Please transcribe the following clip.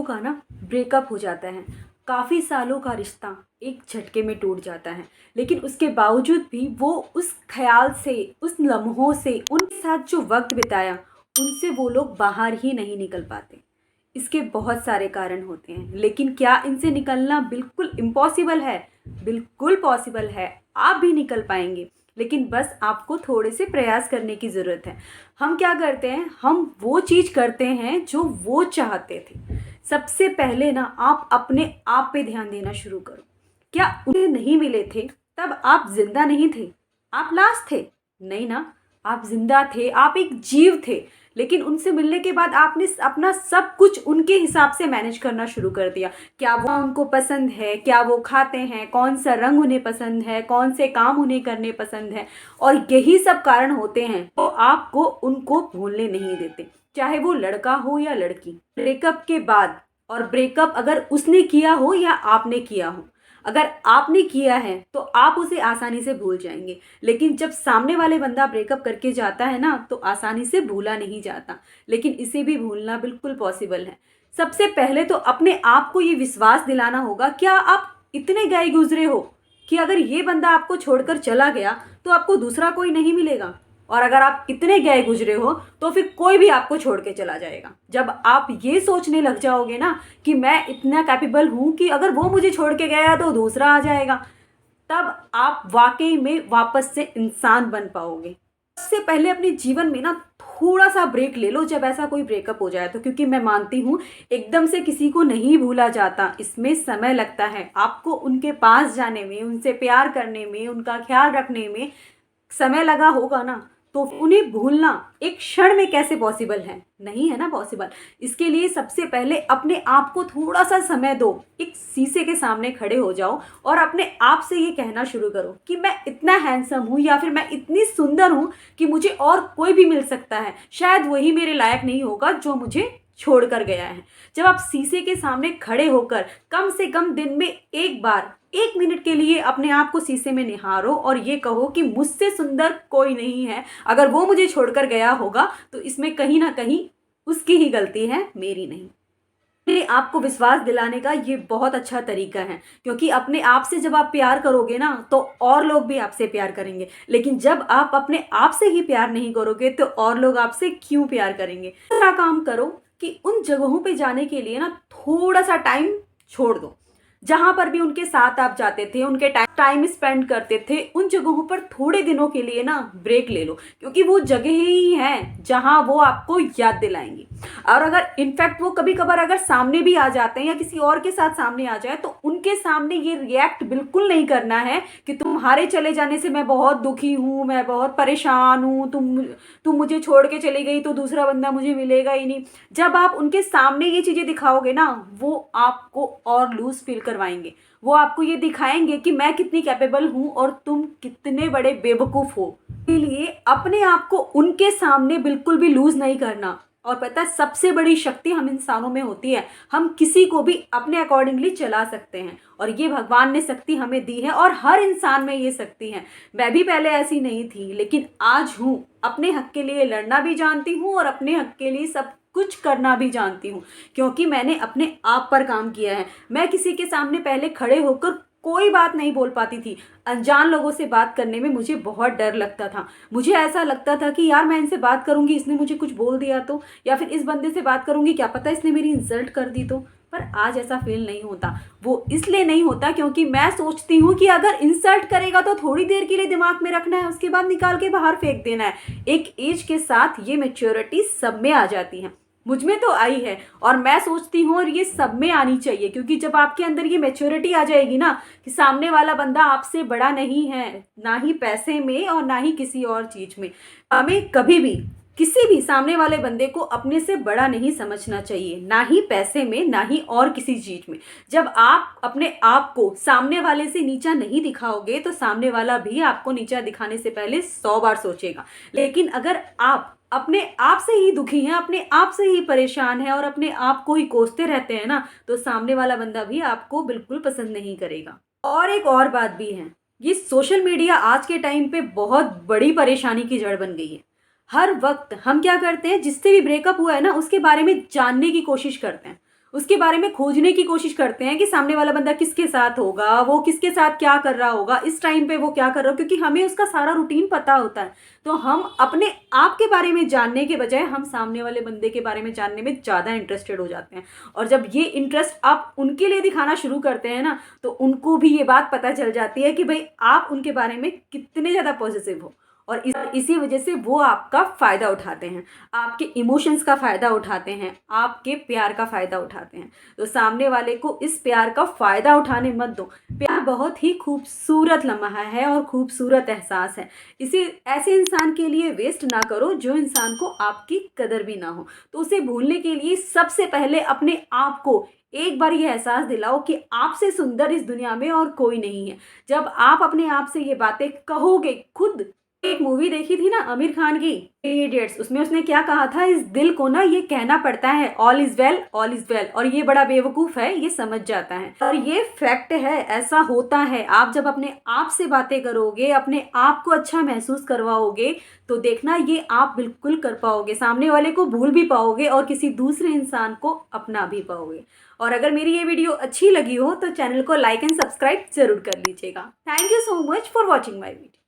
लोगों का ना ब्रेकअप हो जाता है। काफ़ी सालों का रिश्ता एक झटके में टूट जाता है, लेकिन उसके बावजूद भी वो उस ख़्याल से, उस लम्हों से, उनके साथ जो वक़्त बिताया, उनसे वो लोग बाहर ही नहीं निकल पाते। इसके बहुत सारे कारण होते हैं, लेकिन क्या इनसे निकलना बिल्कुल इम्पॉसिबल है? बिल्कुल पॉसिबल है, आप भी निकल पाएँगे। लेकिन बस आपको थोड़े से प्रयास करने की ज़रूरत है। हम क्या करते हैं, हम वो चीज़ करते हैं जो वो चाहते थे। सबसे पहले ना आप अपने आप पे ध्यान देना शुरू करो। क्या उन्हें नहीं मिले थे तब आप ज़िंदा नहीं थे? आप लाश थे? नहीं ना, आप ज़िंदा थे, आप एक जीव थे। लेकिन उनसे मिलने के बाद आपने अपना सब कुछ उनके हिसाब से मैनेज करना शुरू कर दिया। क्या वो उनको पसंद है, क्या वो खाते हैं, कौन सा रंग उन्हें पसंद है, कौन से काम उन्हें करने पसंद है, और यही सब कारण होते हैं तो आपको उनको भूलने नहीं देते, चाहे वो लड़का हो या लड़की। ब्रेकअप के बाद, और ब्रेकअप अगर उसने किया हो या आपने किया हो, अगर आपने किया है तो आप उसे आसानी से भूल जाएंगे, लेकिन जब सामने वाले बंदा ब्रेकअप करके जाता है ना तो आसानी से भूला नहीं जाता, लेकिन इसे भी भूलना बिल्कुल पॉसिबल है। सबसे पहले तो अपने आप को ये विश्वास दिलाना होगा, क्या आप इतने गए गुजरे हो कि अगर ये बंदा आपको छोड़कर चला गया तो आपको दूसरा कोई नहीं मिलेगा, और अगर आप इतने गए गुजरे हो तो फिर कोई भी आपको छोड़ के चला जाएगा। जब आप ये सोचने लग जाओगे ना कि मैं इतना कैपेबल हूँ कि अगर वो मुझे छोड़ के गया तो दूसरा आ जाएगा, तब आप वाकई में वापस से इंसान बन पाओगे। सबसे पहले अपने जीवन में ना थोड़ा सा ब्रेक ले लो जब ऐसा कोई ब्रेकअप हो जाए तो, क्योंकि मैं मानती हूँ एकदम से किसी को नहीं भूला जाता, इसमें समय लगता है। आपको उनके पास जाने में, उनसे प्यार करने में, उनका ख्याल रखने में समय लगा होगा ना, तो उन्हें भूलना एक क्षण में कैसे पॉसिबल है? नहीं है ना पॉसिबल। इसके लिए सबसे पहले अपने आप को थोड़ा सा समय दो, एक शीशे के सामने खड़े हो जाओ और अपने आप से ये कहना शुरू करो कि मैं इतना हैंडसम हूँ या फिर मैं इतनी सुंदर हूँ कि मुझे और कोई भी मिल सकता है, शायद वही मेरे लायक नहीं होगा जो मुझे छोड़ कर गया है। जब आप शीशे के सामने खड़े होकर कम से कम दिन में एक बार 1 मिनट के लिए अपने आप को शीशे में निहारो और ये कहो कि मुझसे सुंदर कोई नहीं है, अगर वो मुझे छोड़कर गया होगा तो इसमें कहीं ना कहीं उसकी ही गलती है, मेरी नहीं। अपने आप को विश्वास दिलाने का ये बहुत अच्छा तरीका है, क्योंकि अपने आप से जब आप प्यार करोगे ना तो और लोग भी आपसे प्यार करेंगे, लेकिन जब आप अपने आप से ही प्यार नहीं करोगे तो और लोग आपसे क्यों प्यार करेंगे? दूसरा काम करो कि उन जगहों पे जाने के लिए ना थोड़ा सा टाइम छोड़ दो। जहां पर भी उनके साथ आप जाते थे, उनके टाइम स्पेंड करते थे, उन जगहों पर थोड़े दिनों के लिए ना ब्रेक ले लो, क्योंकि वो जगह ही हैं जहां वो आपको याद दिलाएंगी। और अगर इनफैक्ट वो कभी कभार अगर सामने भी आ जाते हैं या किसी और के साथ सामने आ जाए तो उनके सामने ये रिएक्ट बिल्कुल नहीं करना है कि तुम्हारे चले जाने से मैं बहुत दुखी हूँ, मैं बहुत परेशान हूँ, तुम मुझे छोड़ के चली गई तो दूसरा बंदा मुझे मिलेगा ही नहीं। जब आप उनके सामने ये चीज़ें दिखाओगे ना, वो आपको और लूज फील करवाएंगे। वो आपको ये दिखाएंगे कि मैं कितनी कैपेबल हूँ और तुम कितने बड़े बेवकूफ़ हो। इसलिए अपने आप को उनके सामने बिल्कुल भी लूज नहीं करना। और पता है, सबसे बड़ी शक्ति हम इंसानों में होती है, हम किसी को भी अपने अकॉर्डिंगली चला सकते हैं, और ये भगवान ने शक्ति हमें दी है और हर इंसान में ये शक्ति है। मैं भी पहले ऐसी नहीं थी, लेकिन आज हूँ। अपने हक के लिए लड़ना भी जानती हूँ और अपने हक के लिए सब कुछ करना भी जानती हूँ, क्योंकि मैंने अपने आप पर काम किया है। मैं किसी के सामने पहले खड़े होकर कोई बात नहीं बोल पाती थी। अनजान लोगों से बात करने में मुझे बहुत डर लगता था। मुझे ऐसा लगता था कि यार मैं इनसे बात करूंगी, इसने मुझे कुछ बोल दिया तो, या फिर इस बंदे से बात करूंगी, क्या पता इसने मेरी इंसल्ट कर दी तो। पर आज ऐसा फील नहीं होता। वो इसलिए नहीं होता क्योंकि मैं सोचती हूँ कि अगर इंसल्ट करेगा तो थोड़ी देर के लिए दिमाग में रखना है, उसके बाद निकाल के बाहर फेंक देना है। एक एज के साथ ये मैच्योरिटी सब में आ जाती है, मुझ में तो आई है, और मैं सोचती हूँ और ये सब में आनी चाहिए, क्योंकि जब आपके अंदर ये मैच्योरिटी आ जाएगी ना कि सामने वाला बंदा आपसे बड़ा नहीं है, ना ही पैसे में और ना ही किसी और चीज में। हमें कभी भी किसी भी सामने वाले बंदे को अपने से बड़ा नहीं समझना चाहिए, ना ही पैसे में, ना ही और किसी चीज में। जब आप अपने आप को सामने वाले से नीचा नहीं दिखाओगे तो सामने वाला भी आपको नीचा दिखाने से पहले 100 बार सोचेगा। लेकिन अगर आप अपने आप से ही दुखी हैं, अपने आप से ही परेशान हैं और अपने आप को ही कोसते रहते हैं ना, तो सामने वाला बंदा भी आपको बिल्कुल पसंद नहीं करेगा। और एक और बात भी है, ये सोशल मीडिया आज के टाइम पे बहुत बड़ी परेशानी की जड़ बन गई है। हर वक्त हम क्या करते हैं, जिससे भी ब्रेकअप हुआ है ना उसके बारे में जानने की कोशिश करते हैं, उसके बारे में खोजने की कोशिश करते हैं कि सामने वाला बंदा किसके साथ होगा, वो किसके साथ क्या कर रहा होगा, इस टाइम पे वो क्या कर रहा हो, क्योंकि हमें उसका सारा रूटीन पता होता है। तो हम अपने आप के बारे में जानने के बजाय हम सामने वाले बंदे के बारे में जानने में ज़्यादा इंटरेस्टेड हो जाते हैं। और जब ये इंटरेस्ट आप उनके लिए दिखाना शुरू करते हैं ना, तो उनको भी ये बात पता चल जाती है कि भाई आप उनके बारे में कितने ज़्यादा पॉजिटिव हो। और इसी वजह से वो आपका फ़ायदा उठाते हैं, आपके इमोशंस का फ़ायदा उठाते हैं, आपके प्यार का फ़ायदा उठाते हैं। तो सामने वाले को इस प्यार का फ़ायदा उठाने मत दो। प्यार बहुत ही खूबसूरत लम्हा है और खूबसूरत एहसास है। इसे ऐसे इंसान के लिए वेस्ट ना करो जो इंसान को आपकी कदर भी ना हो। तो उसे भूलने के लिए सबसे पहले अपने आप को एक बार ये एहसास दिलाओ कि आपसे सुंदर इस दुनिया में और कोई नहीं है। जब आप अपने आप से ये बातें कहोगे खुद। एक मूवी देखी थी ना आमिर खान की, थ्री इडियट्स, उसमें उसने क्या कहा था, इस दिल को ना ये कहना पड़ता है all is well, all is well, और ये बड़ा बेवकूफ़ है, ये समझ जाता है। और ये फैक्ट है, ऐसा होता है। आप जब अपने आप से बातें करोगे, अपने आप को अच्छा महसूस करवाओगे, तो देखना ये आप बिल्कुल कर पाओगे, सामने वाले को भूल भी पाओगे और किसी दूसरे इंसान को अपना भी पाओगे। और अगर मेरी ये वीडियो अच्छी लगी हो तो चैनल को लाइक एंड सब्सक्राइब जरूर कर लीजिएगा। Thank you so much for watching my video.